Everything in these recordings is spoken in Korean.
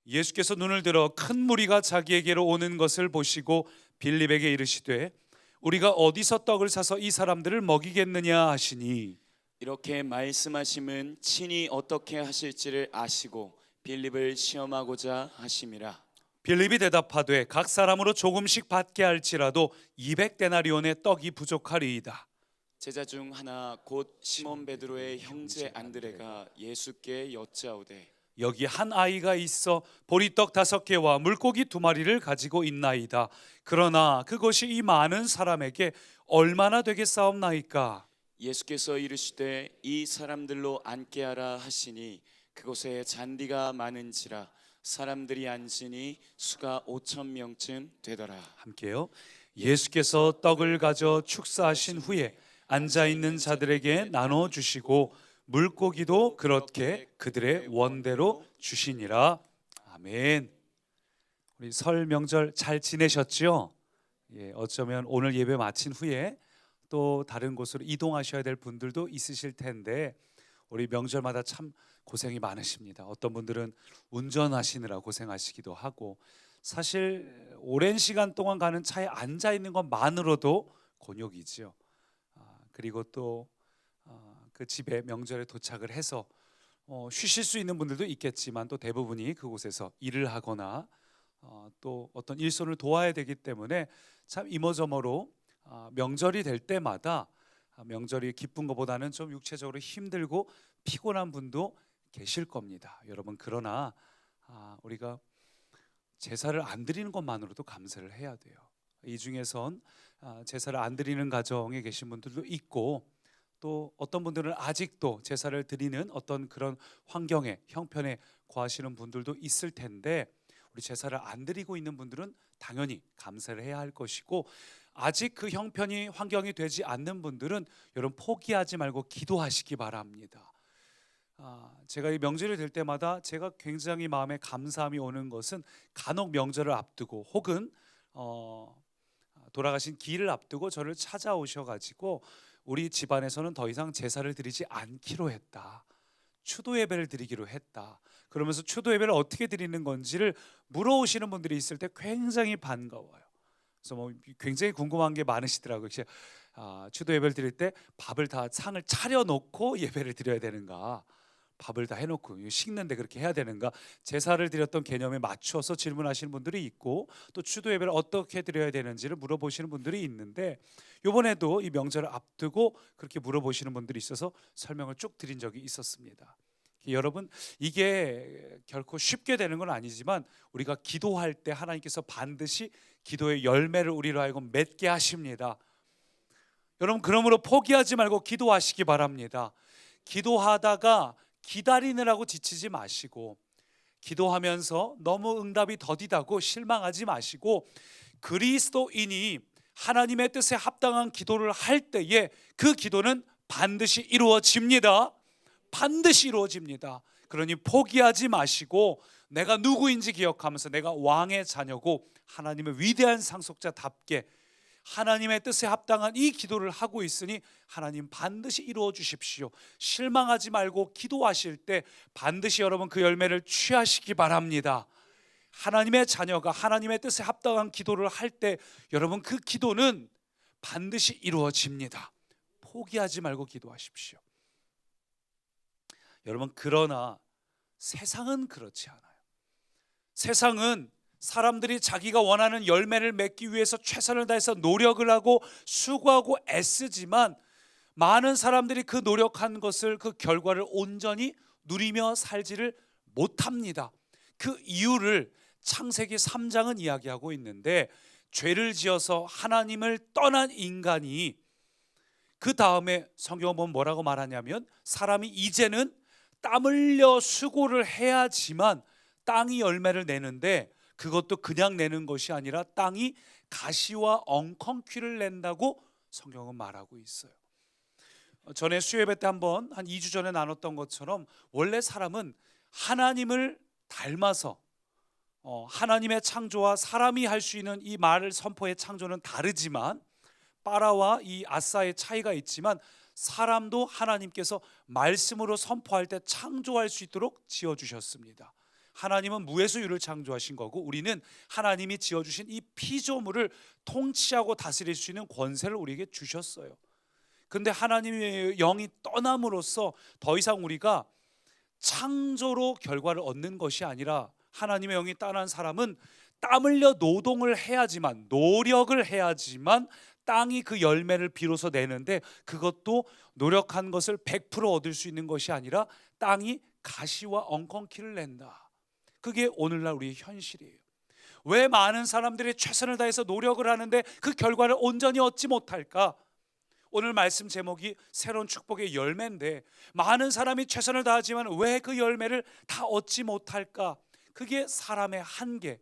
예수께서 눈을 들어 큰 무리가 자기에게로 오는 것을 보시고 빌립에게 이르시되 우리가 어디서 떡을 사서 이 사람들을 먹이겠느냐 하시니, 이렇게 말씀하심은 친히 어떻게 하실지를 아시고 빌립을 시험하고자 하심이라. 빌립이 대답하되 각 사람으로 조금씩 받게 할지라도 200데나리온의 떡이 부족하리이다. 제자 중 하나 곧 시몬 베드로의 형제 안드레가 예수께 여짜오되 여기 한 아이가 있어 보리떡 5개와 물고기 2마리를 가지고 있나이다. 그러나 그것이 이 많은 사람에게 얼마나 되겠사옵나이까? 예수께서 이르시되 이 사람들로 앉게 하라 하시니 그곳에 잔디가 많은지라 사람들이 앉으니 수가 5,000명쯤 되더라. 함께요. 예수께서 떡을 가져 축사하신 후에 앉아 있는 자들에게 나눠 주시고 물고기도 그렇게 그들의 원대로 주시니라. 아멘. 우리 설 명절 잘 지내셨죠? 예, 어쩌면 오늘 예배 마친 후에 또 다른 곳으로 이동하셔야 될 분들도 있으실 텐데 우리 명절마다 참 고생이 많으십니다. 어떤 분들은 운전하시느라 고생하시기도 하고, 사실 오랜 시간 동안 가는 차에 앉아 있는 것만으로도 곤욕이지요. 그리고 또 그 집에 명절에 도착을 해서 쉬실 수 있는 분들도 있겠지만 또 대부분이 그곳에서 일을 하거나 또 어떤 일손을 도와야 되기 때문에 참 이모저모로 명절이 될 때마다 명절이 기쁜 것보다는 좀 육체적으로 힘들고 피곤한 분도 계실 겁니다. 여러분, 그러나 우리가 제사를 안 드리는 것만으로도 감사를 해야 돼요. 이 중에선 제사를 안 드리는 가정에 계신 분들도 있고, 또 어떤 분들은 아직도 제사를 드리는 어떤 그런 환경에 형편에 거하시는 분들도 있을 텐데, 우리 제사를 안 드리고 있는 분들은 당연히 감사를 해야 할 것이고, 아직 그 형편이 환경이 되지 않는 분들은 여러분 포기하지 말고 기도하시기 바랍니다. 제가 이 명절이 될 때마다 제가 굉장히 마음에 감사함이 오는 것은 간혹 명절을 앞두고 혹은 돌아가신 기일을 앞두고 저를 찾아오셔가지고 우리 집안에서는 더 이상 제사를 드리지 않기로 했다, 추도 예배를 드리기로 했다, 그러면서 추도 예배를 어떻게 드리는 건지를 물어오시는 분들이 있을 때 굉장히 반가워요. 그래서 굉장히 궁금한 게 많으시더라고요. 추도 예배를 드릴 때 밥을 다 상을 차려놓고 예배를 드려야 되는가, 밥을 다 해놓고 식는데 그렇게 해야 되는가, 제사를 드렸던 개념에 맞춰서 질문하시는 분들이 있고, 또 추도 예배를 어떻게 드려야 되는지를 물어보시는 분들이 있는데, 이번에도 이 명절을 앞두고 그렇게 물어보시는 분들이 있어서 설명을 쭉 드린 적이 있었습니다. 여러분, 이게 결코 쉽게 되는 건 아니지만 우리가 기도할 때 하나님께서 반드시 기도의 열매를 우리로 하여금 맺게 하십니다. 여러분, 그러므로 포기하지 말고 기도하시기 바랍니다. 기도하다가 기다리느라고 지치지 마시고, 기도하면서 너무 응답이 더디다고 실망하지 마시고, 그리스도인이 하나님의 뜻에 합당한 기도를 할 때에 그 기도는 반드시 이루어집니다. 반드시 이루어집니다. 그러니 포기하지 마시고 내가 누구인지 기억하면서 내가 왕의 자녀고 하나님의 위대한 상속자답게 하나님의 뜻에 합당한 이 기도를 하고 있으니 하나님 반드시 이루어 주십시오. 실망하지 말고 기도하실 때 반드시 여러분 그 열매를 취하시기 바랍니다. 하나님의 자녀가 하나님의 뜻에 합당한 기도를 할 때 여러분 그 기도는 반드시 이루어집니다. 포기하지 말고 기도하십시오. 여러분, 그러나 세상은 그렇지 않아요. 세상은 사람들이 자기가 원하는 열매를 맺기 위해서 최선을 다해서 노력을 하고 수고하고 애쓰지만 많은 사람들이 그 노력한 것을, 그 결과를 온전히 누리며 살지를 못합니다. 그 이유를 창세기 3장은 이야기하고 있는데, 죄를 지어서 하나님을 떠난 인간이 그 다음에 성경은 보면 뭐라고 말하냐면, 사람이 이제는 땀 흘려 수고를 해야지만 땅이 열매를 내는데, 그것도 그냥 내는 것이 아니라 땅이 가시와 엉겅퀴를 낸다고 성경은 말하고 있어요. 전에 수요예배 때 한 2주 전에 나눴던 것처럼 원래 사람은 하나님을 닮아서 하나님의 창조와 사람이 할 수 있는 이 말을 선포의 창조는 다르지만, 빠라와 이 아싸의 차이가 있지만 사람도 하나님께서 말씀으로 선포할 때 창조할 수 있도록 지어주셨습니다. 하나님은 무에서 유를 창조하신 거고 우리는 하나님이 지어주신 이 피조물을 통치하고 다스릴 수 있는 권세를 우리에게 주셨어요. 근데 하나님의 영이 떠남으로써 더 이상 우리가 창조로 결과를 얻는 것이 아니라 하나님의 영이 떠난 사람은 땀 흘려 노동을 해야지만, 노력을 해야지만 땅이 그 열매를 비로소 내는데, 그것도 노력한 것을 100% 얻을 수 있는 것이 아니라 땅이 가시와 엉겅퀴를 낸다. 그게 오늘날 우리의 현실이에요. 왜 많은 사람들이 최선을 다해서 노력을 하는데 그 결과를 온전히 얻지 못할까? 오늘 말씀 제목이 새로운 축복의 열매인데, 많은 사람이 최선을 다하지만 왜 그 열매를 다 얻지 못할까? 그게 사람의 한계,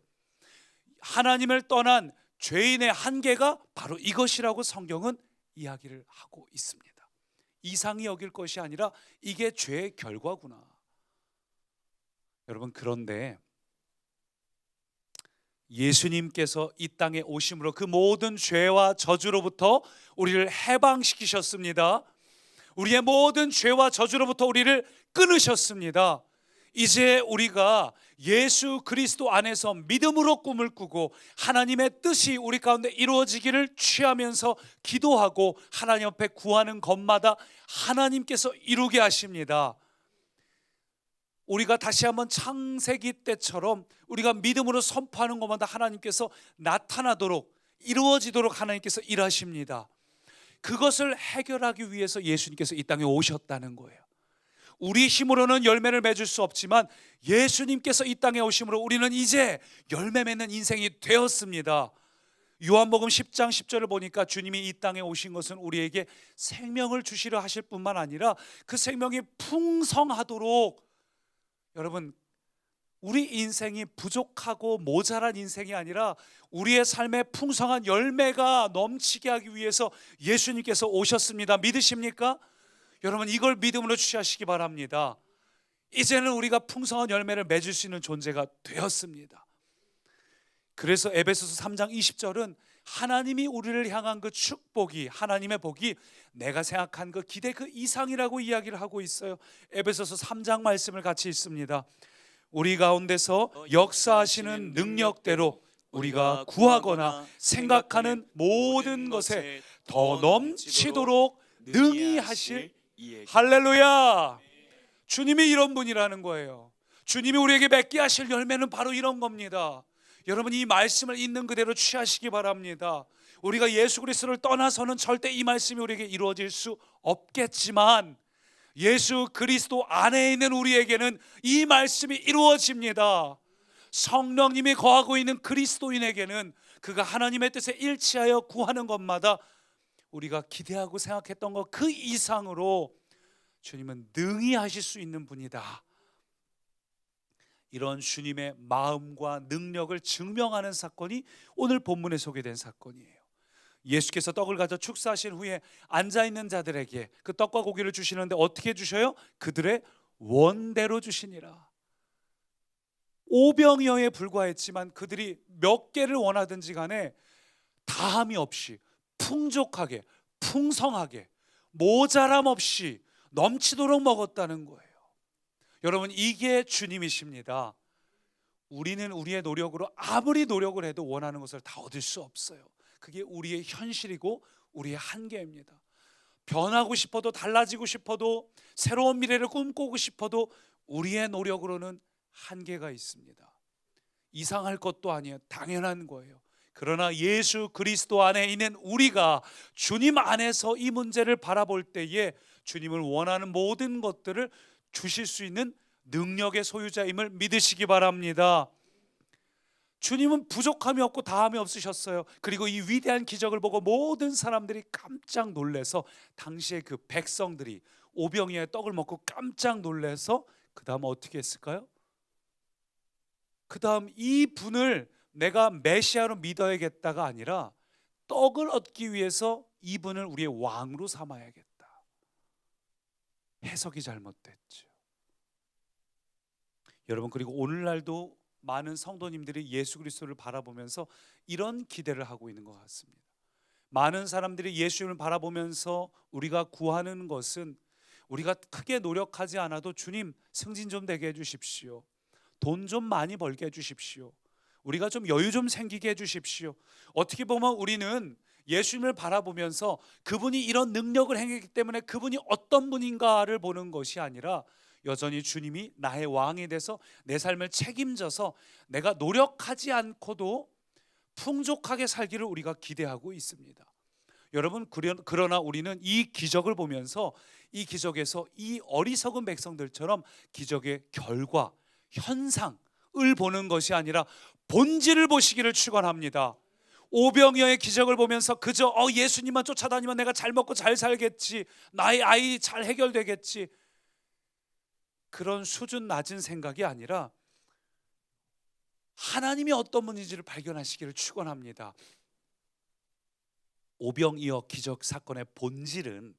하나님을 떠난 죄인의 한계가 바로 이것이라고 성경은 이야기를 하고 있습니다. 이상히 여길 것이 아니라 이게 죄의 결과구나. 여러분, 그런데 예수님께서 이 땅에 오심으로 그 모든 죄와 저주로부터 우리를 해방시키셨습니다. 우리의 모든 죄와 저주로부터 우리를 끊으셨습니다. 이제 우리가 예수 그리스도 안에서 믿음으로 꿈을 꾸고 하나님의 뜻이 우리 가운데 이루어지기를 취하면서 기도하고 하나님 앞에 구하는 것마다 하나님께서 이루게 하십니다. 우리가 다시 한번 창세기 때처럼 우리가 믿음으로 선포하는 것마다 하나님께서 나타나도록, 이루어지도록 하나님께서 일하십니다. 그것을 해결하기 위해서 예수님께서 이 땅에 오셨다는 거예요. 우리 힘으로는 열매를 맺을 수 없지만 예수님께서 이 땅에 오심으로 우리는 이제 열매 맺는 인생이 되었습니다. 요한복음 10장 10절을 보니까 주님이 이 땅에 오신 것은 우리에게 생명을 주시려 하실 뿐만 아니라 그 생명이 풍성하도록, 여러분, 우리 인생이 부족하고 모자란 인생이 아니라 우리의 삶에 풍성한 열매가 넘치게 하기 위해서 예수님께서 오셨습니다. 믿으십니까? 여러분, 이걸 믿음으로 취하시기 바랍니다. 이제는 우리가 풍성한 열매를 맺을 수 있는 존재가 되었습니다. 그래서 에베소서 3장 20절은 하나님이 우리를 향한 그 축복이, 하나님의 복이 내가 생각한 그 기대 그 이상이라고 이야기를 하고 있어요. 에베소서 3장 말씀을 같이 읽습니다. 우리 가운데서 역사하시는 능력대로 우리가 구하거나 생각하는 모든 것에 더 넘치도록 능히 하실, 할렐루야! 주님이 이런 분이라는 거예요. 주님이 우리에게 맺게 하실 열매는 바로 이런 겁니다. 여러분, 이 말씀을 있는 그대로 취하시기 바랍니다. 우리가 예수 그리스도를 떠나서는 절대 이 말씀이 우리에게 이루어질 수 없겠지만 예수 그리스도 안에 있는 우리에게는 이 말씀이 이루어집니다. 성령님이 거하고 있는 그리스도인에게는 그가 하나님의 뜻에 일치하여 구하는 것마다 우리가 기대하고 생각했던 것 그 이상으로 주님은 능히 하실 수 있는 분이다. 이런 주님의 마음과 능력을 증명하는 사건이 오늘 본문에 소개된 사건이에요. 예수께서 떡을 가져 축사하신 후에 앉아있는 자들에게 그 떡과 고기를 주시는데 어떻게 주셔요? 그들의 원대로 주시니라. 오병이어에 불과했지만 그들이 몇 개를 원하든지 간에 다함이 없이 풍족하게, 풍성하게, 모자람 없이 넘치도록 먹었다는 거예요. 여러분, 이게 주님이십니다. 우리는 우리의 노력으로 아무리 노력을 해도 원하는 것을 다 얻을 수 없어요. 그게 우리의 현실이고 우리의 한계입니다. 변하고 싶어도, 달라지고 싶어도, 새로운 미래를 꿈꾸고 싶어도 우리의 노력으로는 한계가 있습니다. 이상할 것도 아니에요. 당연한 거예요. 그러나 예수 그리스도 안에 있는 우리가 주님 안에서 이 문제를 바라볼 때에 주님을 원하는 모든 것들을 주실 수 있는 능력의 소유자임을 믿으시기 바랍니다. 주님은 부족함이 없고 다함이 없으셨어요. 그리고 이 위대한 기적을 보고 모든 사람들이 깜짝 놀라서, 당시에 그 백성들이 오병이어의 떡을 먹고 깜짝 놀라서 그 다음 어떻게 했을까요? 그 다음 이 분을 내가 메시아로 믿어야겠다가 아니라 떡을 얻기 위해서 이분을 우리의 왕으로 삼아야겠다. 해석이 잘못됐죠. 여러분, 그리고 오늘날도 많은 성도님들이 예수 그리스도를 바라보면서 이런 기대를 하고 있는 것 같습니다. 많은 사람들이 예수님을 바라보면서 우리가 구하는 것은 우리가 크게 노력하지 않아도 주님 승진 좀 되게 해주십시오. 돈 좀 많이 벌게 해주십시오. 우리가 좀 여유 좀 생기게 해주십시오. 어떻게 보면 우리는 예수님을 바라보면서 그분이 이런 능력을 행했기 때문에 그분이 어떤 분인가를 보는 것이 아니라 여전히 주님이 나의 왕이 돼서 내 삶을 책임져서 내가 노력하지 않고도 풍족하게 살기를 우리가 기대하고 있습니다. 여러분, 그러나 우리는 이 기적을 보면서 이 기적에서 이 어리석은 백성들처럼 기적의 결과, 현상을 보는 것이 아니라 본질을 보시기를 축원합니다. 오병이어의 기적을 보면서 그저 예수님만 쫓아다니면 내가 잘 먹고 잘 살겠지, 나의 아이 잘 해결되겠지, 그런 수준 낮은 생각이 아니라 하나님이 어떤 분인지를 발견하시기를 축원합니다. 오병이어 기적 사건의 본질은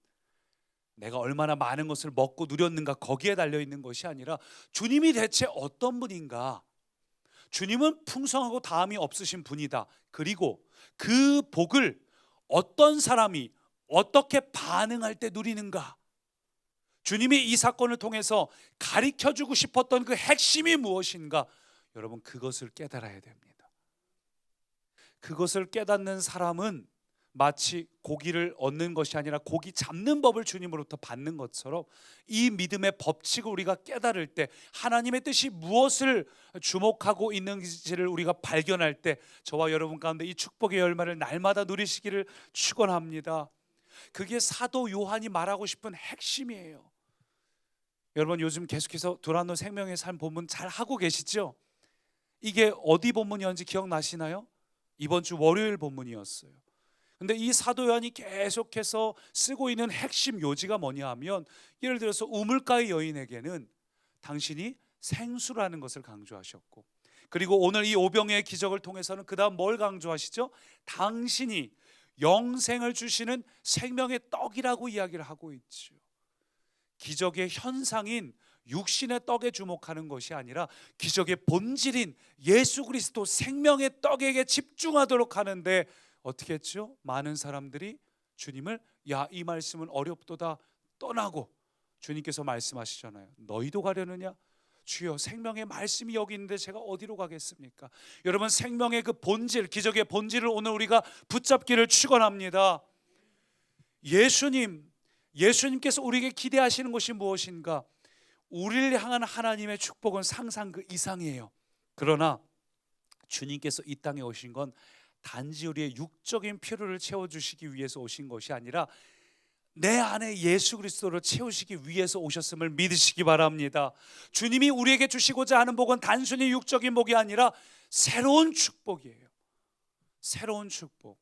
내가 얼마나 많은 것을 먹고 누렸는가 거기에 달려 있는 것이 아니라 주님이 대체 어떤 분인가. 주님은 풍성하고 다함이 없으신 분이다. 그리고 그 복을 어떤 사람이 어떻게 반응할 때 누리는가. 주님이 이 사건을 통해서 가르쳐주고 싶었던 그 핵심이 무엇인가. 여러분, 그것을 깨달아야 됩니다. 그것을 깨닫는 사람은 마치 고기를 얻는 것이 아니라 고기 잡는 법을 주님으로부터 받는 것처럼 이 믿음의 법칙을 우리가 깨달을 때, 하나님의 뜻이 무엇을 주목하고 있는지를 우리가 발견할 때 저와 여러분 가운데 이 축복의 열매를 날마다 누리시기를 축원합니다. 그게 사도 요한이 말하고 싶은 핵심이에요. 여러분, 요즘 계속해서 두란노 생명의 삶 본문 잘 하고 계시죠? 이게 어디 본문이었는지 기억나시나요? 이번 주 월요일 본문이었어요. 근데 이 사도 요한이 계속해서 쓰고 있는 핵심 요지가 뭐냐 하면, 예를 들어서 우물가의 여인에게는 당신이 생수라는 것을 강조하셨고, 그리고 오늘 이 오병이어의 기적을 통해서는 그 다음 뭘 강조하시죠? 당신이 영생을 주시는 생명의 떡이라고 이야기를 하고 있죠. 기적의 현상인 육신의 떡에 주목하는 것이 아니라 기적의 본질인 예수 그리스도 생명의 떡에게 집중하도록 하는데 어떻게 했죠? 많은 사람들이 주님을 이 말씀은 어렵도다 떠나고, 주님께서 말씀하시잖아요. 너희도 가려느냐? 주여, 생명의 말씀이 여기 있는데 제가 어디로 가겠습니까? 여러분, 생명의 그 본질, 기적의 본질을 오늘 우리가 붙잡기를 축원합니다. 예수님께서 우리에게 기대하시는 것이 무엇인가? 우리를 향한 하나님의 축복은 상상 그 이상이에요. 그러나 주님께서 이 땅에 오신 건 단지 우리의 육적인 필요를 채워주시기 위해서 오신 것이 아니라 내 안에 예수 그리스도를 채우시기 위해서 오셨음을 믿으시기 바랍니다. 주님이 우리에게 주시고자 하는 복은 단순히 육적인 복이 아니라 새로운 축복이에요. 새로운 축복.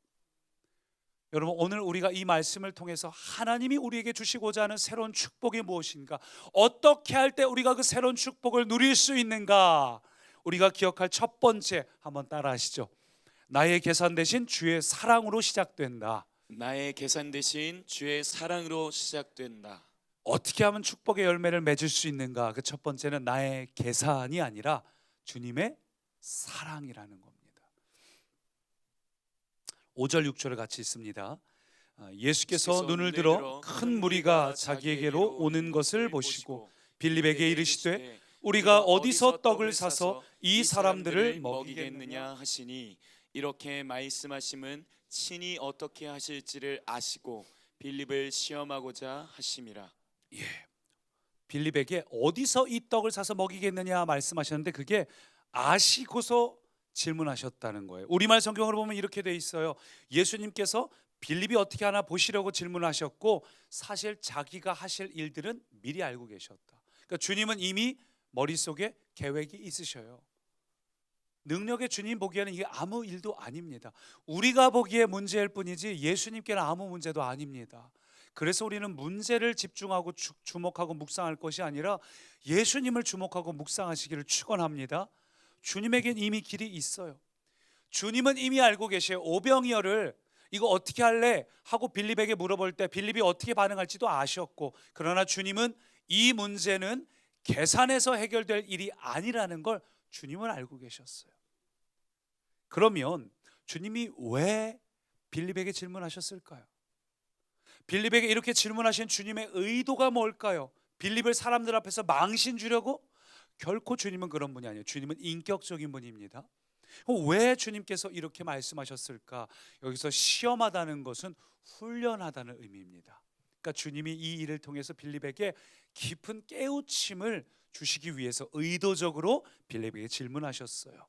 여러분, 오늘 우리가 이 말씀을 통해서 하나님이 우리에게 주시고자 하는 새로운 축복이 무엇인가, 어떻게 할 때 우리가 그 새로운 축복을 누릴 수 있는가, 우리가 기억할 첫 번째, 한번 따라 하시죠. 나의 계산 대신 주의 사랑으로 시작된다. 나의 계산 대신 주의 사랑으로 시작된다. 어떻게 하면 축복의 열매를 맺을 수 있는가? 그 첫 번째는 나의 계산이 아니라 주님의 사랑이라는 겁니다. 5절 6절을 같이 읽습니다. 예수께서 눈을 들어 큰 무리가 자기에게로 오는 것을 보시고 빌립에게 이르시되 우리가 어디서 떡을 사서 이 사람들을 먹이겠느냐 하시니, 이렇게 말씀하심은 친히 어떻게 하실지를 아시고 빌립을 시험하고자 하심이라. 빌립에게 어디서 이 떡을 사서 먹이겠느냐 말씀하셨는데 그게 아시고서 질문하셨다는 거예요. 우리말 성경으로 보면 이렇게 돼 있어요. 예수님께서 빌립이 어떻게 하나 보시려고 질문하셨고, 사실 자기가 하실 일들은 미리 알고 계셨다. 그러니까 주님은 이미 머릿속에 계획이 있으셔요. 능력의 주님 보기에는 이게 아무 일도 아닙니다. 우리가 보기에 문제일 뿐이지 예수님께는 아무 문제도 아닙니다. 그래서 우리는 문제를 집중하고 주목하고 묵상할 것이 아니라 예수님을 주목하고 묵상하시기를 축원합니다. 주님에겐 이미 길이 있어요. 주님은 이미 알고 계셔요. 오병이어를 이거 어떻게 할래? 하고 빌립에게 물어볼 때 빌립이 어떻게 반응할지도 아셨고, 그러나 주님은 이 문제는 계산해서 해결될 일이 아니라는 걸 주님은 알고 계셨어요. 그러면 주님이 왜 빌립에게 질문하셨을까요? 빌립에게 이렇게 질문하신 주님의 의도가 뭘까요? 빌립을 사람들 앞에서 망신 주려고? 결코 주님은 그런 분이 아니에요. 주님은 인격적인 분입니다. 왜 주님께서 이렇게 말씀하셨을까? 여기서 시험하다는 것은 훈련하다는 의미입니다. 그러니까 주님이 이 일을 통해서 빌립에게 깊은 깨우침을 주시기 위해서 의도적으로 빌립에게 질문하셨어요.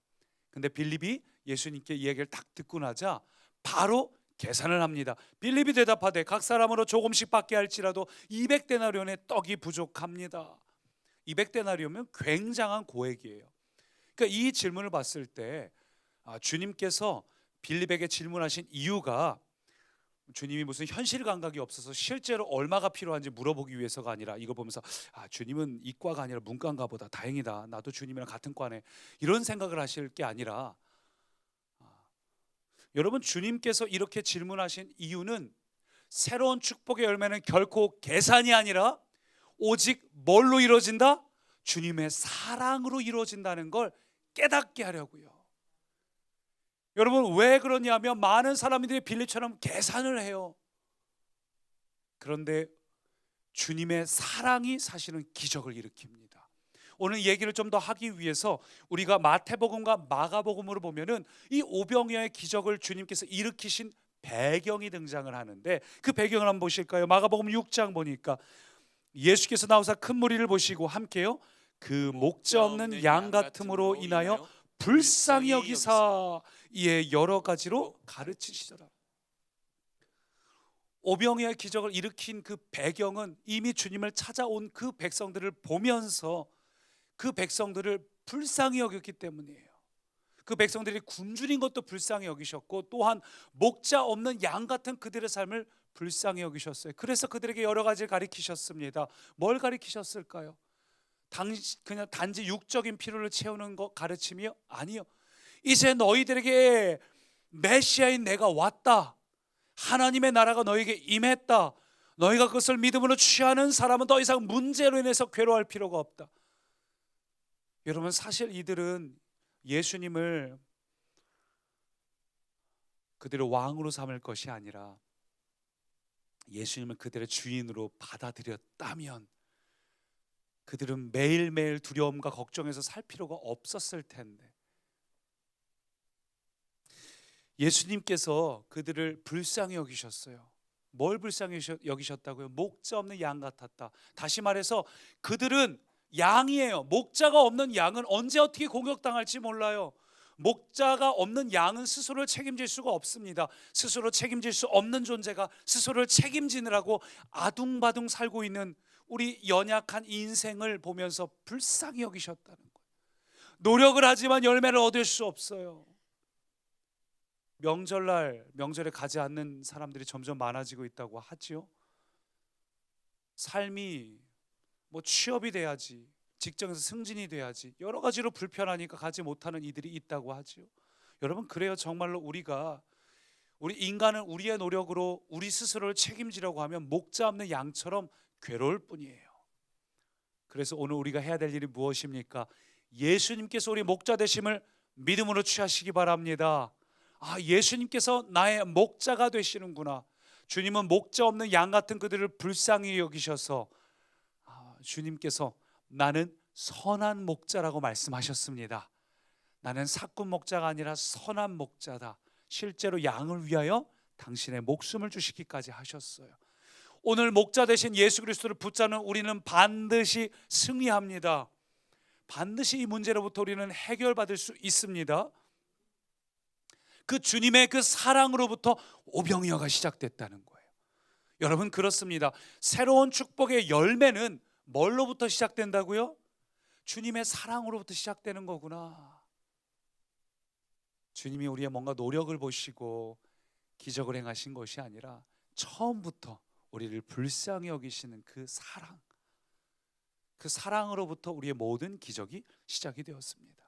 근데 빌립이 예수님께 이 얘기를 딱 듣고 나자 바로 계산을 합니다. 빌립이 대답하되 각 사람으로 조금씩 받게 할지라도 200데나리온의 떡이 부족합니다. 200데나리온이면 굉장한 고액이에요. 그러니까 이 질문을 봤을 때 주님께서 빌립에게 질문하신 이유가 주님이 무슨 현실 감각이 없어서 실제로 얼마가 필요한지 물어보기 위해서가 아니라 이거 보면서 주님은 이과가 아니라 문과인가 보다, 다행이다, 나도 주님이랑 같은 과네, 이런 생각을 하실 게 아니라 여러분, 주님께서 이렇게 질문하신 이유는 새로운 축복의 열매는 결코 계산이 아니라 오직 뭘로 이루어진다? 주님의 사랑으로 이루어진다는 걸 깨닫게 하려고요. 여러분, 왜 그러냐면 많은 사람들이 빌립처럼 계산을 해요. 그런데 주님의 사랑이 사실은 기적을 일으킵니다. 오늘 얘기를 좀 더 하기 위해서 우리가 마태복음과 마가복음으로 보면은 이 오병이어의 기적을 주님께서 일으키신 배경이 등장을 하는데 그 배경을 한번 보실까요? 마가복음 6장 보니까 예수께서 나오사 큰 무리를 보시고 함께요, 그 목자 없는 양 같음으로 인하여 불쌍히 여기사 이에 여러 가지로 가르치시더라. 오병이어의 기적을 일으킨 그 배경은 이미 주님을 찾아온 그 백성들을 보면서 그 백성들을 불쌍히 여겼기 때문이에요. 그 백성들이 굶주린 것도 불쌍히 여기셨고 또한 목자 없는 양 같은 그들의 삶을 불쌍히 여기셨어요. 그래서 그들에게 여러 가지를 가르치셨습니다. 뭘 가르치셨을까요? 그냥 단지 육적인 필요를 채우는 것 가르침이요? 아니요. 이제 너희들에게 메시아인 내가 왔다. 하나님의 나라가 너에게 임했다. 너희가 그것을 믿음으로 취하는 사람은 더 이상 문제로 인해서 괴로워할 필요가 없다. 여러분, 사실 이들은 예수님을 그들의 왕으로 삼을 것이 아니라 예수님을 그들의 주인으로 받아들였다면 그들은 매일매일 두려움과 걱정에서 살 필요가 없었을 텐데 예수님께서 그들을 불쌍히 여기셨어요. 뭘 불쌍히 여기셨다고요? 목자 없는 양 같았다. 다시 말해서 그들은 양이에요. 목자가 없는 양은 언제 어떻게 공격당할지 몰라요. 목자가 없는 양은 스스로를 책임질 수가 없습니다. 스스로 책임질 수 없는 존재가 스스로를 책임지느라고 아둥바둥 살고 있는 우리 연약한 인생을 보면서 불쌍히 여기셨다는 거예요. 노력을 하지만 열매를 얻을 수 없어요. 명절날 명절에 가지 않는 사람들이 점점 많아지고 있다고 하지요. 삶이 취업이 돼야지, 직장에서 승진이 돼야지, 여러 가지로 불편하니까 가지 못하는 이들이 있다고 하지요. 여러분, 그래요. 정말로 우리 인간은 우리의 노력으로 우리 스스로를 책임지려고 하면 목자 없는 양처럼 괴로울 뿐이에요. 그래서 오늘 우리가 해야 될 일이 무엇입니까? 예수님께서 우리 목자 되심을 믿음으로 취하시기 바랍니다. 예수님께서 나의 목자가 되시는구나. 주님은 목자 없는 양 같은 그들을 불쌍히 여기셔서 주님께서 나는 선한 목자라고 말씀하셨습니다. 나는 사꾼 목자가 아니라 선한 목자다. 실제로 양을 위하여 당신의 목숨을 주시기까지 하셨어요. 오늘 목자 되신 예수 그리스도를 붙잡는 우리는 반드시 승리합니다. 반드시 이 문제로부터 우리는 해결받을 수 있습니다. 그 주님의 그 사랑으로부터 오병이어가 시작됐다는 거예요. 여러분, 그렇습니다. 새로운 축복의 열매는 뭘로부터 시작된다고요? 주님의 사랑으로부터 시작되는 거구나. 주님이 우리의 뭔가 노력을 보시고 기적을 행하신 것이 아니라 처음부터 우리를 불쌍히 여기시는 그 사랑으로부터 우리의 모든 기적이 시작이 되었습니다.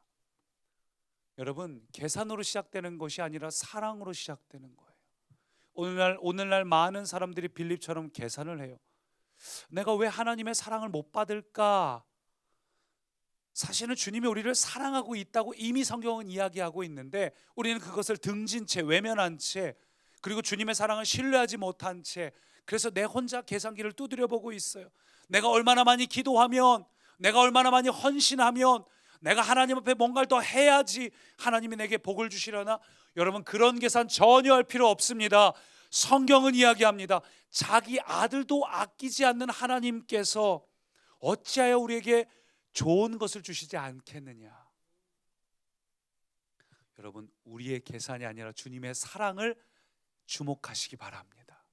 여러분, 계산으로 시작되는 것이 아니라 사랑으로 시작되는 거예요. 오늘날 많은 사람들이 빌립처럼 계산을 해요. 내가 왜 하나님의 사랑을 못 받을까? 사실은 주님이 우리를 사랑하고 있다고 이미 성경은 이야기하고 있는데 우리는 그것을 등진 채, 외면한 채, 그리고 주님의 사랑을 신뢰하지 못한 채, 그래서 내 혼자 계산기를 두드려 보고 있어요. 내가 얼마나 많이 기도하면, 내가 얼마나 많이 헌신하면 내가 하나님 앞에 뭔가를 더 해야지 하나님이 내게 복을 주시려나? 여러분, 그런 계산 전혀 할 필요 없습니다. 성경은 이야기합니다. 자기 아들도 아끼지 않는 하나님께서 어찌하여 우리에게 좋은 것을 주시지 않겠느냐. 여러분, 우리의 계산이 아니라 주님의 사랑을 주목하시기 바랍니다.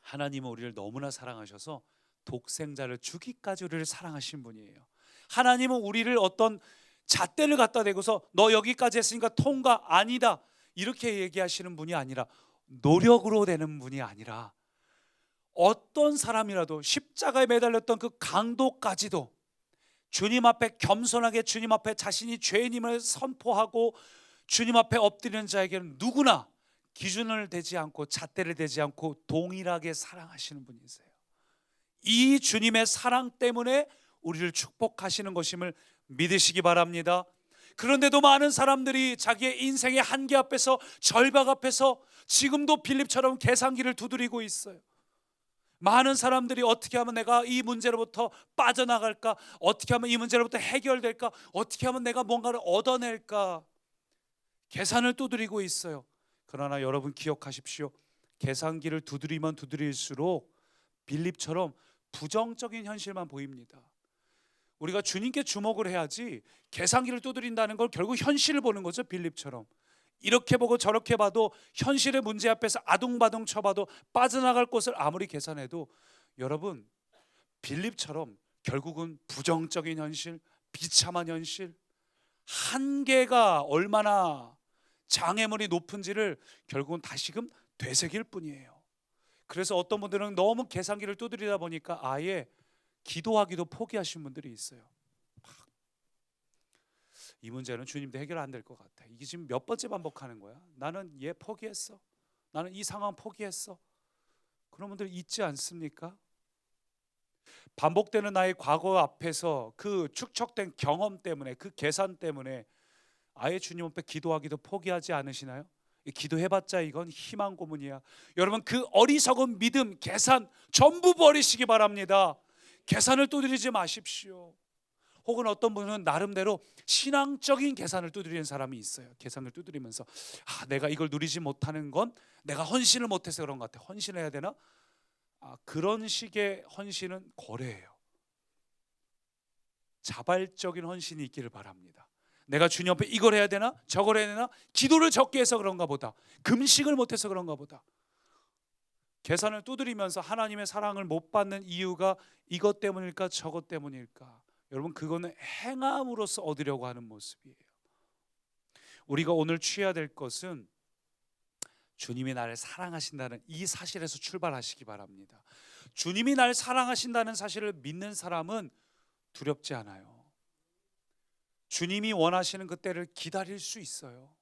하나님은 우리를 너무나 사랑하셔서 독생자를 주기까지 우리를 사랑하신 분이에요. 하나님은 우리를 어떤 잣대를 갖다 대고서 너 여기까지 했으니까 통과, 아니다, 이렇게 얘기하시는 분이 아니라, 노력으로 되는 분이 아니라, 어떤 사람이라도 십자가에 매달렸던 그 강도까지도 주님 앞에 겸손하게 주님 앞에 자신이 죄인임을 선포하고 주님 앞에 엎드리는 자에게는 누구나 기준을 대지 않고 잣대를 대지 않고 동일하게 사랑하시는 분이세요. 이 주님의 사랑 때문에 우리를 축복하시는 것임을 믿으시기 바랍니다. 그런데도 많은 사람들이 자기의 인생의 한계 앞에서, 절박 앞에서 지금도 빌립처럼 계산기를 두드리고 있어요. 많은 사람들이 어떻게 하면 내가 이 문제로부터 빠져나갈까? 어떻게 하면 이 문제로부터 해결될까? 어떻게 하면 내가 뭔가를 얻어낼까? 계산을 두드리고 있어요. 그러나 여러분 기억하십시오. 계산기를 두드리면 두드릴수록 빌립처럼 부정적인 현실만 보입니다. 우리가 주님께 주목을 해야지 계산기를 두드린다는 걸 결국 현실을 보는 거죠. 빌립처럼 이렇게 보고 저렇게 봐도 현실의 문제 앞에서 아둥바둥 쳐봐도 빠져나갈 곳을 아무리 계산해도 여러분 빌립처럼 결국은 부정적인 현실, 비참한 현실, 한계가 얼마나 장애물이 높은지를 결국은 다시금 되새길 뿐이에요. 그래서 어떤 분들은 너무 계산기를 두드리다 보니까 아예 기도하기도 포기하신 분들이 있어요. 이 문제는 주님도 해결 안 될 것 같아. 이게 지금 몇 번째 반복하는 거야. 나는 얘 포기했어. 나는 이 상황 포기했어. 그런 분들 있지 않습니까? 반복되는 나의 과거 앞에서 그 축적된 경험 때문에, 그 계산 때문에 아예 주님 앞에 기도하기도 포기하지 않으시나요? 기도해봤자 이건 희망 고문이야. 여러분, 그 어리석은 믿음, 계산 전부 버리시기 바랍니다. 계산을 두드리지 마십시오. 혹은 어떤 분은 나름대로 신앙적인 계산을 두드리는 사람이 있어요. 계산을 두드리면서 내가 이걸 누리지 못하는 건 내가 헌신을 못해서 그런 것 같아. 헌신해야 되나? 그런 식의 헌신은 거래예요. 자발적인 헌신이 있기를 바랍니다. 내가 주님 앞에 이걸 해야 되나? 저걸 해야 되나? 기도를 적게 해서 그런가 보다. 금식을 못해서 그런가 보다. 계산을 두드리면서 하나님의 사랑을 못 받는 이유가 이것 때문일까 저것 때문일까? 여러분, 그거는 행함으로써 얻으려고 하는 모습이에요. 우리가 오늘 취해야 될 것은 주님이 나를 사랑하신다는 이 사실에서 출발하시기 바랍니다. 주님이 나를 사랑하신다는 사실을 믿는 사람은 두렵지 않아요. 주님이 원하시는 그때를 기다릴 수 있어요.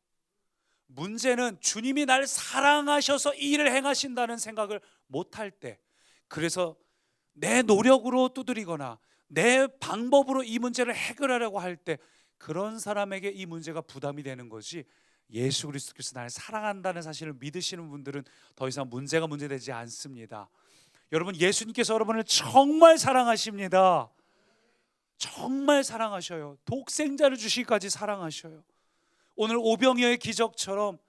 문제는 주님이 날 사랑하셔서 이 일을 행하신다는 생각을 못할 때, 그래서 내 노력으로 두드리거나 내 방법으로 이 문제를 해결하려고 할 때 그런 사람에게 이 문제가 부담이 되는 거지, 예수 그리스도께서 나를 사랑한다는 사실을 믿으시는 분들은 더 이상 문제가 문제되지 않습니다. 여러분, 예수님께서 여러분을 정말 사랑하십니다. 정말 사랑하셔요. 독생자를 주시기까지 사랑하셔요. 오늘 오병이어의 기적처럼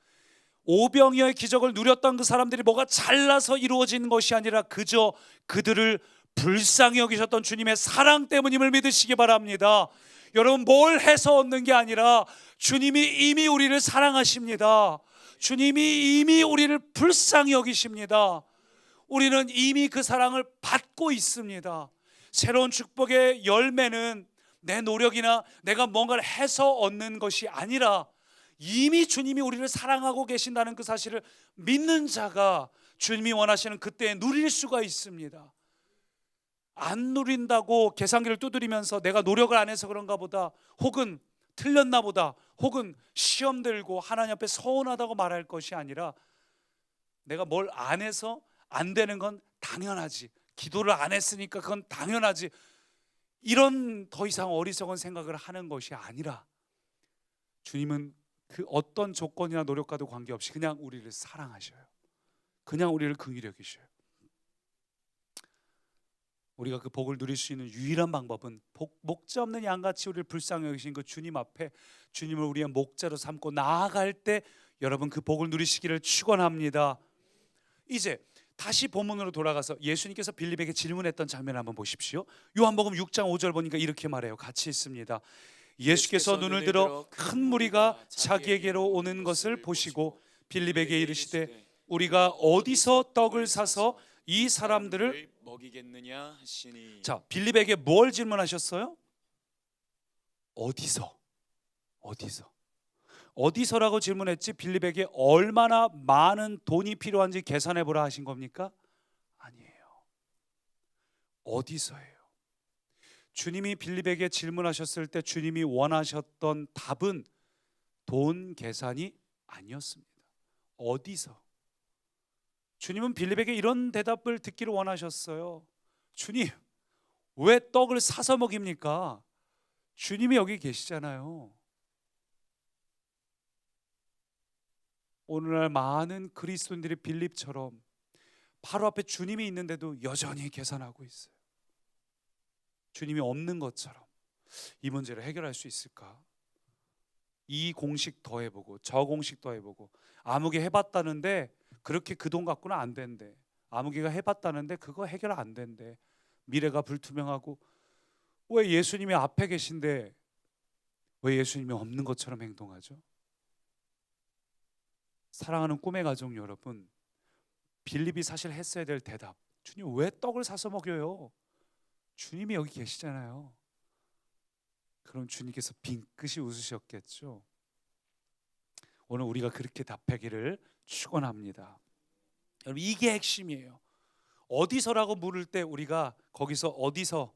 오병이어의 기적을 누렸던 그 사람들이 뭐가 잘나서 이루어진 것이 아니라 그저 그들을 불쌍히 여기셨던 주님의 사랑 때문임을 믿으시기 바랍니다. 여러분, 뭘 해서 얻는 게 아니라 주님이 이미 우리를 사랑하십니다. 주님이 이미 우리를 불쌍히 여기십니다. 우리는 이미 그 사랑을 받고 있습니다. 새로운 축복의 열매는 내 노력이나 내가 뭔가를 해서 얻는 것이 아니라 이미 주님이 우리를 사랑하고 계신다는 그 사실을 믿는 자가 주님이 원하시는 그때에 누릴 수가 있습니다. 안 누린다고 계산기를 두드리면서 내가 노력을 안 해서 그런가 보다, 혹은 틀렸나 보다, 혹은 시험 들고 하나님 앞에 서운하다고 말할 것이 아니라 내가 뭘 안 해서 안 되는 건 당연하지, 기도를 안 했으니까 그건 당연하지, 이런 더 이상 어리석은 생각을 하는 것이 아니라 주님은 그 어떤 조건이나 노력과도 관계없이 그냥 우리를 사랑하셔요. 그냥 우리를 긍휼히 여기셔요. 우리가 그 복을 누릴 수 있는 유일한 방법은 목자 없는 양같이 우리를 불쌍히 여기신 그 주님 앞에 주님을 우리의 목자로 삼고 나아갈 때 여러분 그 복을 누리시기를 축원합니다. 이제 다시 본문으로 돌아가서 예수님께서 빌립에게 질문했던 장면 한번 보십시오. 요한복음 6장 5절 보니까 이렇게 말해요. 같이 있습니다. 예수께서 눈을 들어 큰 무리가 자기에게로 오는 것을 보시고 빌립에게 이르시되 우리가 어디서 떡을 사서 이 사람들을 먹이겠느냐 하시니. 자, 빌립에게 뭘 질문하셨어요? 어디서라고 질문했지? 빌립에게 얼마나 많은 돈이 필요한지 계산해 보라 하신 겁니까? 아니에요. 어디서예요? 주님이 빌립에게 질문하셨을 때 주님이 원하셨던 답은 돈 계산이 아니었습니다. 어디서? 주님은 빌립에게 이런 대답을 듣기를 원하셨어요. 주님, 왜 떡을 사서 먹입니까? 주님이 여기 계시잖아요. 오늘날 많은 그리스도인들이 빌립처럼 바로 앞에 주님이 있는데도 여전히 계산하고 있어요. 주님이 없는 것처럼. 이 문제를 해결할 수 있을까? 이 공식 더해보고 저 공식 더해보고 아무개 해봤다는데 그렇게 그 돈 갖고는 안 된대. 아무개가 해봤다는데 그거 해결 안 된대. 미래가 불투명하고 왜 예수님이 앞에 계신데 왜 예수님이 없는 것처럼 행동하죠? 사랑하는 꿈의 가족 여러분, 빌립이 사실 했어야 될 대답, 주님 왜 떡을 사서 먹여요? 주님이 여기 계시잖아요. 그럼 주님께서 빙긋이 웃으셨겠죠. 오늘 우리가 그렇게 답하기를 축원합니다. 여러분, 이게 핵심이에요. 어디서라고 물을 때 우리가 거기서 어디서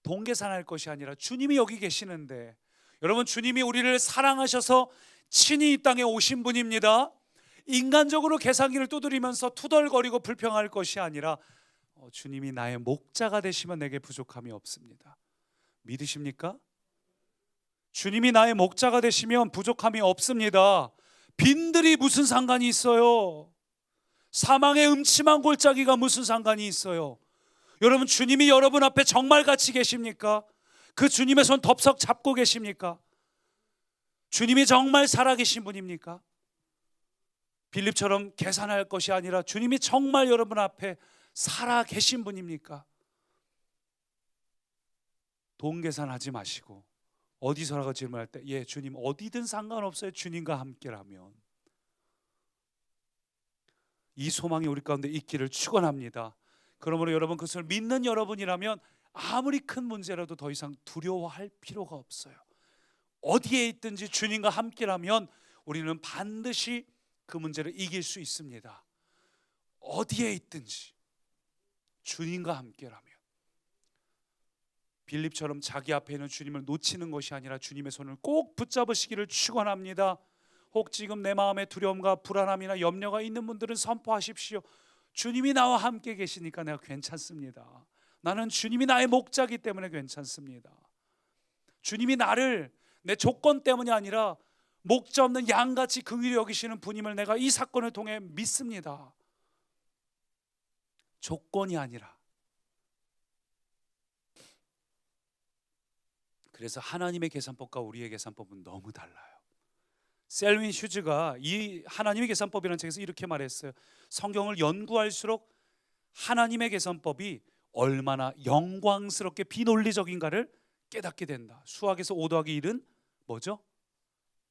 돈 계산할 것이 아니라 주님이 여기 계시는데, 여러분 주님이 우리를 사랑하셔서 친히 이 땅에 오신 분입니다. 인간적으로 계산기를 두드리면서 투덜거리고 불평할 것이 아니라 주님이 나의 목자가 되시면 내게 부족함이 없습니다. 믿으십니까? 주님이 나의 목자가 되시면 부족함이 없습니다. 빈들이 무슨 상관이 있어요? 사망의 음침한 골짜기가 무슨 상관이 있어요? 여러분, 주님이 여러분 앞에 정말 같이 계십니까? 그 주님의 손 덥석 잡고 계십니까? 주님이 정말 살아계신 분입니까? 빌립처럼 계산할 것이 아니라 주님이 정말 여러분 앞에 살아계신 분입니까? 돈 계산하지 마시고 어디서라고 질문할 때 예, 주님 어디든 상관없어요. 주님과 함께라면. 이 소망이 우리 가운데 있기를 축원합니다. 그러므로 여러분, 그것을 믿는 여러분이라면 아무리 큰 문제라도 더 이상 두려워할 필요가 없어요. 어디에 있든지 주님과 함께라면 우리는 반드시 그 문제를 이길 수 있습니다. 어디에 있든지 주님과 함께라면. 빌립처럼 자기 앞에 있는 주님을 놓치는 것이 아니라 주님의 손을 꼭 붙잡으시기를 축원합니다. 혹 지금 내 마음에 두려움과 불안함이나 염려가 있는 분들은 선포하십시오. 주님이 나와 함께 계시니까 내가 괜찮습니다. 나는 주님이 나의 목자이기 때문에 괜찮습니다. 주님이 나를 내 조건 때문이 아니라 목자 없는 양같이 긍휼히 여기시는 분임을 내가 이 사건을 통해 믿습니다. 조건이 아니라. 그래서 하나님의 계산법과 우리의 계산법은 너무 달라요. 셀윈 슈즈가 이 하나님의 계산법이라는 책에서 이렇게 말했어요. 성경을 연구할수록 하나님의 계산법이 얼마나 영광스럽게 비논리적인가를 깨닫게 된다. 수학에서 5 더하기 1은 뭐죠?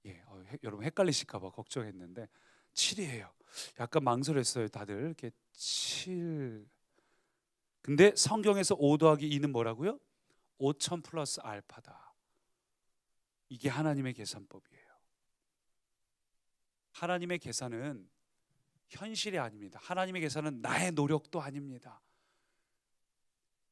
예, 여러분 헷갈리실까 봐 걱정했는데 7이에요. 약간 망설였어요. 다들 이렇게 7. 근데 성경에서 5 더하기 2는 뭐라고요? 5000 플러스 알파다. 이게 하나님의 계산법이에요. 하나님의 계산은 현실이 아닙니다. 하나님의 계산은 나의 노력도 아닙니다.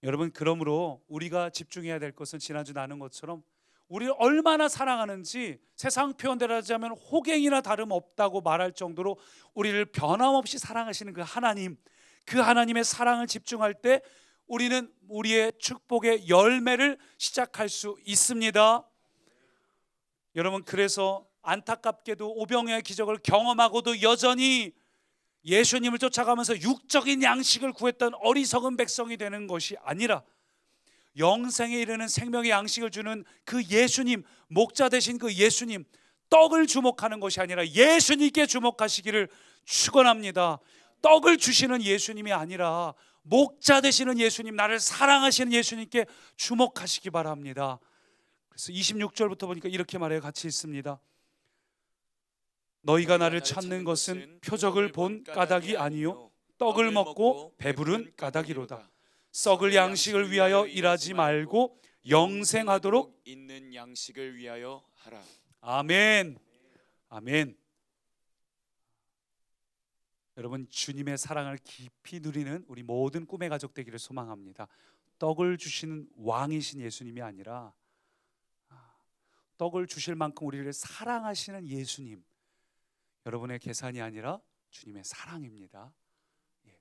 여러분, 그러므로 우리가 집중해야 될 것은 지난주 나눈 것처럼 우리를 얼마나 사랑하는지 세상 표현대로 하자면 호갱이나 다름없다고 말할 정도로 우리를 변함없이 사랑하시는 그 하나님, 그 하나님의 사랑을 집중할 때 우리는 우리의 축복의 열매를 시작할 수 있습니다. 여러분, 그래서 안타깝게도 오병이어의 기적을 경험하고도 여전히 예수님을 쫓아가면서 육적인 양식을 구했던 어리석은 백성이 되는 것이 아니라 영생에 이르는 생명의 양식을 주는 그 예수님, 목자 되신 그 예수님, 떡을 주목하는 것이 아니라 예수님께 주목하시기를 축원합니다. 떡을 주시는 예수님이 아니라 목자 되시는 예수님, 나를 사랑하시는 예수님께 주목하시기 바랍니다. 그래서 26절부터 보니까 이렇게 말해요. 같이 있습니다. 너희가 나를 찾는 것은 표적을 본 까닭이 아니요 떡을 먹고 배부른 까닭이로다. 썩을 양식을 위하여 일하지 말고 영생하도록 있는 양식을 위하여 하라. 아멘. 아멘. 여러분, 주님의 사랑을 깊이 누리는 우리 모든 꿈의 가족 되기를 소망합니다. 떡을 주시는 왕이신 예수님이 아니라 떡을 주실 만큼 우리를 사랑하시는 예수님, 여러분의 계산이 아니라 주님의 사랑입니다.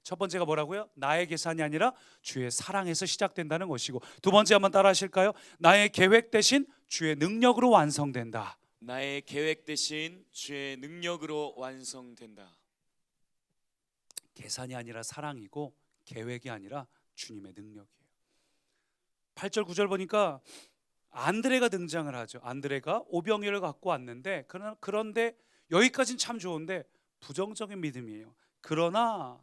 첫 번째가 뭐라고요? 나의 계산이 아니라 주의 사랑에서 시작된다는 것이고, 두 번째 한번 따라 하실까요? 나의 계획 대신 주의 능력으로 완성된다. 나의 계획 대신 주의 능력으로 완성된다. 계산이 아니라 사랑이고 계획이 아니라 주님의 능력이에요. 8절 9절 보니까 안드레가 등장을 하죠. 안드레가 오병이어를 갖고 왔는데 그런데 여기까지는 참 좋은데 부정적인 믿음이에요. 그러나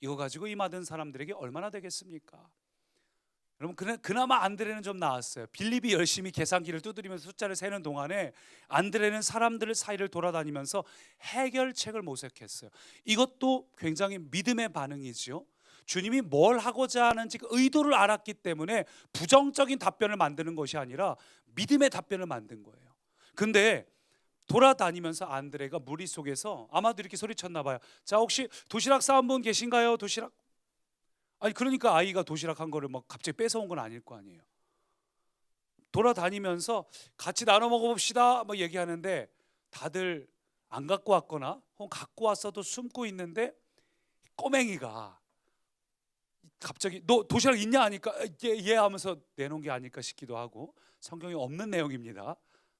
이거 가지고 이 많은 사람들에게 얼마나 되겠습니까? 여러분, 그나마 안드레는 좀 나았어요. 빌립이 열심히 계산기를 두드리면서 숫자를 세는 동안에 안드레는 사람들 사이를 돌아다니면서 해결책을 모색했어요. 이것도 굉장히 믿음의 반응이죠. 주님이 뭘 하고자 하는지 그 의도를 알았기 때문에 부정적인 답변을 만드는 것이 아니라 믿음의 답변을 만든 거예요. 근데 돌아다니면서 안드레가 무리 속에서 아마도 이렇게 소리쳤나 봐요. 자, 혹시 도시락 싸온 분 계신가요? 도시락? 아니, 그러니까 아이가 도시락 한 거를 막 갑자기 뺏어온 건 아닐 거 아니에요. 돌아다니면서 같이 나눠 먹어봅시다 뭐 얘기하는데 다들 안 갖고 왔거나 혹은 갖고 왔어도 숨고 있는데 꼬맹이가 갑자기 너 도시락 있냐 하니까 예 하면서 내놓은 게 아닐까 싶기도 하고, 성경에 없는 내용입니다.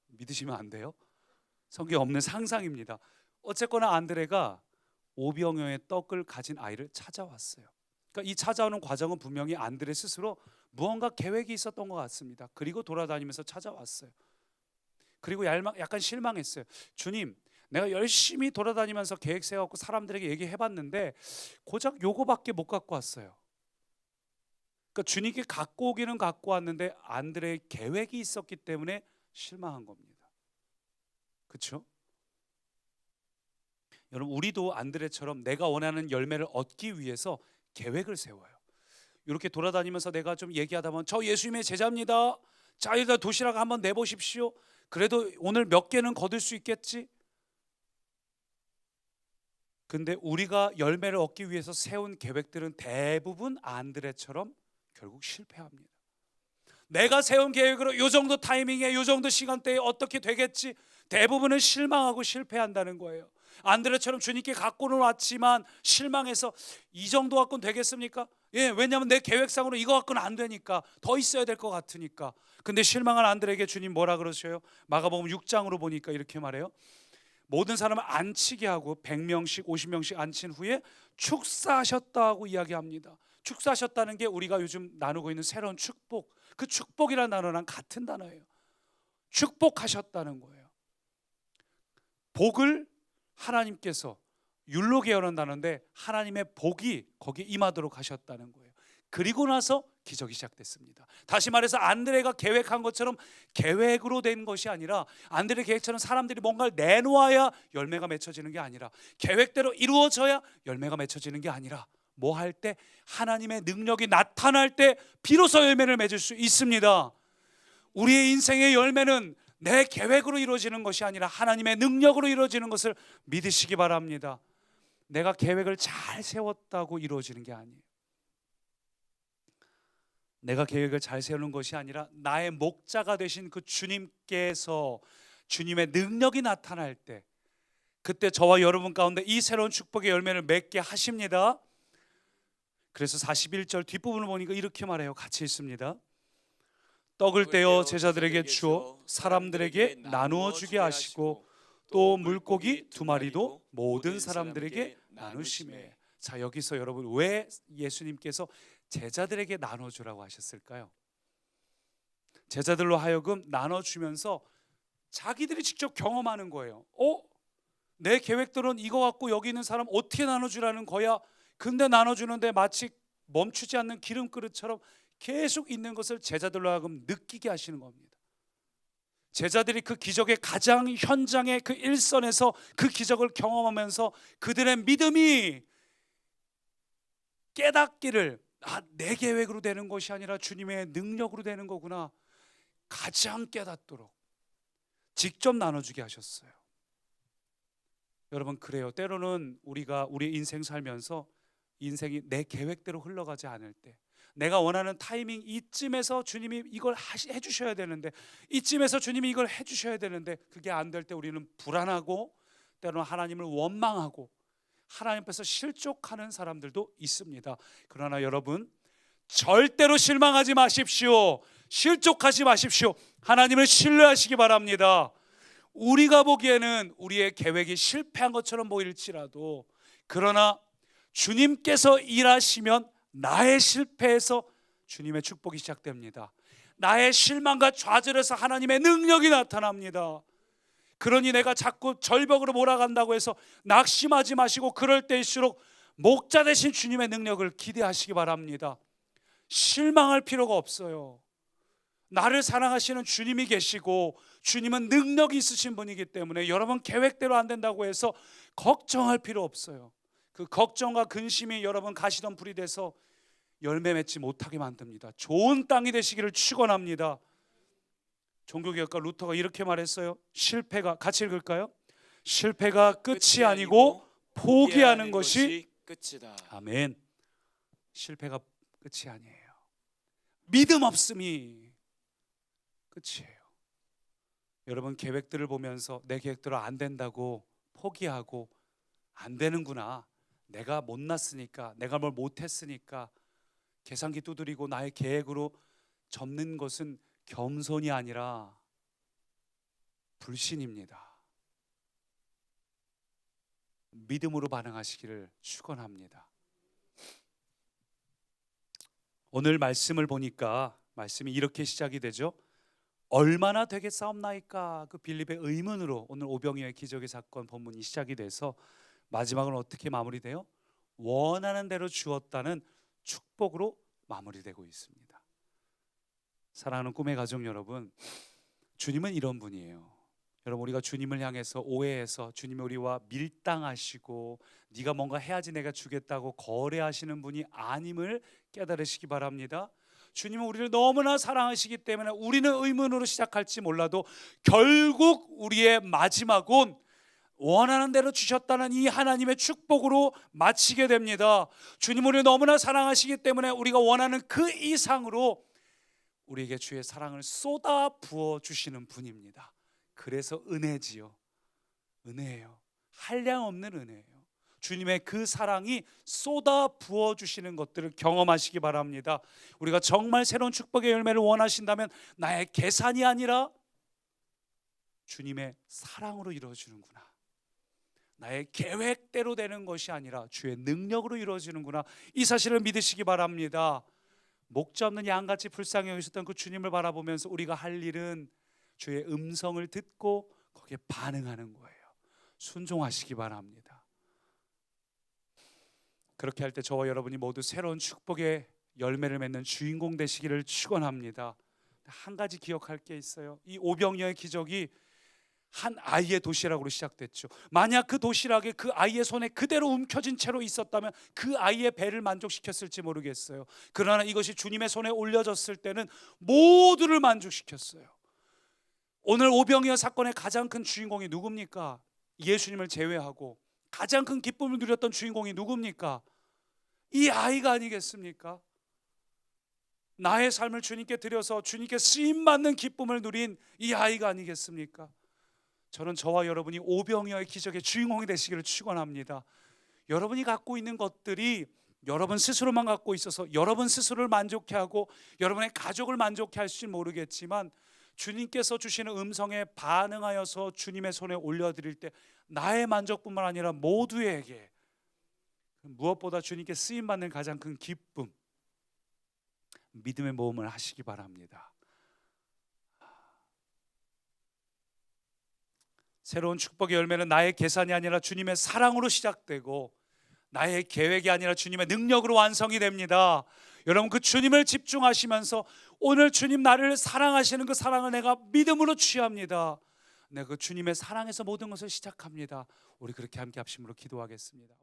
믿으시면 안 돼요. 성경에 없는 상상입니다. 어쨌거나 안드레가 오병이어의 떡을 가진 아이를 찾아왔어요. 그러니까 이 찾아오는 과정은 분명히 안드레 스스로 무언가 계획이 있었던 것 같습니다. 그리고 돌아다니면서 찾아왔어요. 그리고 약간 실망했어요. 주님, 내가 열심히 돌아다니면서 계획 세워갖고 사람들에게 얘기해봤는데 고작 요거밖에 못 갖고 왔어요. 그러니까 주님께 갖고 오기는 갖고 왔는데 안드레의 계획이 있었기 때문에 실망한 겁니다. 그렇죠? 여러분, 우리도 안드레처럼 내가 원하는 열매를 얻기 위해서 계획을 세워요. 이렇게 돌아다니면서 내가 좀 얘기하다 보면 저 예수님의 제자입니다. 자, 일단 도시락 한번 내보십시오. 그래도 오늘 몇 개는 거둘 수 있겠지. 근데 우리가 열매를 얻기 위해서 세운 계획들은 대부분 안드레처럼 결국 실패합니다. 내가 세운 계획으로 요 정도 타이밍에 요 정도 시간대에 어떻게 되겠지, 대부분은 실망하고 실패한다는 거예요. 안드레처럼 주님께 갖고는 왔지만 실망해서 이 정도 갖고는 되겠습니까? 왜냐하면 내 계획상으로 이거 갖고는 안 되니까, 더 있어야 될 것 같으니까. 근데 실망한 안드레에게 주님 뭐라 그러셔요? 마가복음 6장으로 보니까 이렇게 말해요. 모든 사람을 안치게 하고 100명씩 50명씩 안친 후에 축사하셨다고 이야기합니다. 축사하셨다는 게 우리가 요즘 나누고 있는 새로운 축복, 그 축복이라는 단어랑 같은 단어예요. 축복하셨다는 거예요. 복을 하나님께서, 율로게어라는 단어인데 하나님의 복이 거기에 임하도록 하셨다는 거예요. 그리고 나서 기적이 시작됐습니다. 다시 말해서 안드레가 계획한 것처럼 계획으로 된 것이 아니라, 안드레 계획처럼 사람들이 뭔가를 내놓아야 열매가 맺혀지는 게 아니라, 계획대로 이루어져야 열매가 맺혀지는 게 아니라, 뭐 할 때? 하나님의 능력이 나타날 때 비로소 열매를 맺을 수 있습니다. 우리의 인생의 열매는 내 계획으로 이루어지는 것이 아니라 하나님의 능력으로 이루어지는 것을 믿으시기 바랍니다. 내가 계획을 잘 세웠다고 이루어지는 게 아니에요. 내가 계획을 잘 세우는 것이 아니라 나의 목자가 되신 그 주님께서, 주님의 능력이 나타날 때, 그때 저와 여러분 가운데 이 새로운 축복의 열매를 맺게 하십니다. 그래서 41절 뒷부분을 보니까 이렇게 말해요. 같이 읽습니다. 떡을 떼어 제자들에게 주어 사람들에게 나누어 주게 하시고 또 물고기 2마리도 모든 사람들에게 나누시매. 자, 여기서 여러분 왜 예수님께서 제자들에게 나눠주라고 하셨을까요? 제자들로 하여금 나눠주면서 자기들이 직접 경험하는 거예요. 내 계획들은 이거 갖고 여기 있는 사람 어떻게 나눠주라는 거야? 근데 나눠주는데 마치 멈추지 않는 기름그릇처럼 계속 있는 것을 제자들로 하여금 느끼게 하시는 겁니다. 제자들이 그 기적의 가장 현장의 그 일선에서 그 기적을 경험하면서 그들의 믿음이 깨닫기를, 내 계획으로 되는 것이 아니라 주님의 능력으로 되는 거구나, 가장 깨닫도록 직접 나눠주게 하셨어요. 여러분, 그래요. 때로는 우리가 우리 인생 살면서 인생이 내 계획대로 흘러가지 않을 때, 내가 원하는 타이밍 이쯤에서 주님이 이걸 해주셔야 되는데, 이쯤에서 주님이 이걸 해주셔야 되는데 그게 안 될 때 우리는 불안하고 때로는 하나님을 원망하고 하나님 앞에서 실족하는 사람들도 있습니다. 그러나 여러분, 절대로 실망하지 마십시오. 실족하지 마십시오. 하나님을 신뢰하시기 바랍니다. 우리가 보기에는 우리의 계획이 실패한 것처럼 보일지라도, 그러나 주님께서 일하시면 나의 실패에서 주님의 축복이 시작됩니다. 나의 실망과 좌절에서 하나님의 능력이 나타납니다. 그러니 내가 자꾸 절벽으로 몰아간다고 해서 낙심하지 마시고, 그럴 때일수록 목자 되신 주님의 능력을 기대하시기 바랍니다. 실망할 필요가 없어요. 나를 사랑하시는 주님이 계시고 주님은 능력이 있으신 분이기 때문에 여러분 계획대로 안 된다고 해서 걱정할 필요 없어요. 그 걱정과 근심이 여러분 가시던 불이 돼서 열매 맺지 못하게 만듭니다. 좋은 땅이 되시기를 축원합니다. 종교개혁가 루터가 이렇게 말했어요. 실패가, 같이 읽을까요? 실패가 끝이 아니고 포기하는 것이 끝이다. 아멘. 실패가 끝이 아니에요. 믿음 없음이 끝이에요. 여러분, 계획들을 보면서 내 계획대로 안 된다고 포기하고, 안 되는구나, 내가 못났으니까, 내가 뭘 못했으니까 계산기 두드리고 나의 계획으로 접는 것은 겸손이 아니라 불신입니다. 믿음으로 반응하시기를 축원합니다. 오늘 말씀을 보니까 말씀이 이렇게 시작이 되죠. 얼마나 되겠사옵나이까, 그 빌립의 의문으로 오늘 오병이어의 기적의 사건 본문이 시작이 돼서 마지막은 어떻게 마무리돼요? 원하는 대로 주었다는 축복으로 마무리되고 있습니다. 사랑하는 꿈의 가족 여러분, 주님은 이런 분이에요. 여러분, 우리가 주님을 향해서 오해해서 주님이 우리와 밀당하시고 네가 뭔가 해야지 내가 주겠다고 거래하시는 분이 아님을 깨달으시기 바랍니다. 주님은 우리를 너무나 사랑하시기 때문에 우리는 의문으로 시작할지 몰라도 결국 우리의 마지막은 원하는 대로 주셨다는 이 하나님의 축복으로 마치게 됩니다. 주님 우리를 너무나 사랑하시기 때문에 우리가 원하는 그 이상으로 우리에게 주의 사랑을 쏟아 부어 주시는 분입니다. 그래서 은혜지요. 은혜예요. 한량없는 은혜예요. 주님의 그 사랑이 쏟아 부어 주시는 것들을 경험하시기 바랍니다. 우리가 정말 새로운 축복의 열매를 원하신다면 나의 계산이 아니라 주님의 사랑으로 이루어지는구나, 나의 계획대로 되는 것이 아니라 주의 능력으로 이루어지는구나, 이 사실을 믿으시기 바랍니다. 목자 없는 양같이 불쌍히 여기셨던 그 주님을 바라보면서 우리가 할 일은 주의 음성을 듣고 거기에 반응하는 거예요. 순종하시기 바랍니다. 그렇게 할 때 저와 여러분이 모두 새로운 축복의 열매를 맺는 주인공 되시기를 축원합니다. 한 가지 기억할 게 있어요. 이 오병이어의 기적이 한 아이의 도시락으로 시작됐죠. 만약 그 도시락이 그 아이의 손에 그대로 움켜진 채로 있었다면 그 아이의 배를 만족시켰을지 모르겠어요. 그러나 이것이 주님의 손에 올려졌을 때는 모두를 만족시켰어요. 오늘 오병이어 사건의 가장 큰 주인공이 누굽니까? 예수님을 제외하고 가장 큰 기쁨을 누렸던 주인공이 누굽니까? 이 아이가 아니겠습니까? 나의 삶을 주님께 드려서 주님께 쓰임받는 기쁨을 누린 이 아이가 아니겠습니까? 저는 저와 여러분이 오병이어의 기적의 주인공이 되시기를 축원합니다. 여러분이 갖고 있는 것들이 여러분 스스로만 갖고 있어서 여러분 스스로를 만족해 하고 여러분의 가족을 만족해 할지 모르겠지만 주님께서 주시는 음성에 반응하여서 주님의 손에 올려드릴 때 나의 만족뿐만 아니라 모두에게 무엇보다 주님께 쓰임받는 가장 큰 기쁨, 믿음의 모험을 하시기 바랍니다. 새로운 축복의 열매는 나의 계산이 아니라 주님의 사랑으로 시작되고 나의 계획이 아니라 주님의 능력으로 완성이 됩니다. 여러분, 그 주님을 집중하시면서 오늘 주님 나를 사랑하시는 그 사랑을 내가 믿음으로 취합니다. 내가 그 주님의 사랑에서 모든 것을 시작합니다. 우리 그렇게 함께 합심으로 기도하겠습니다.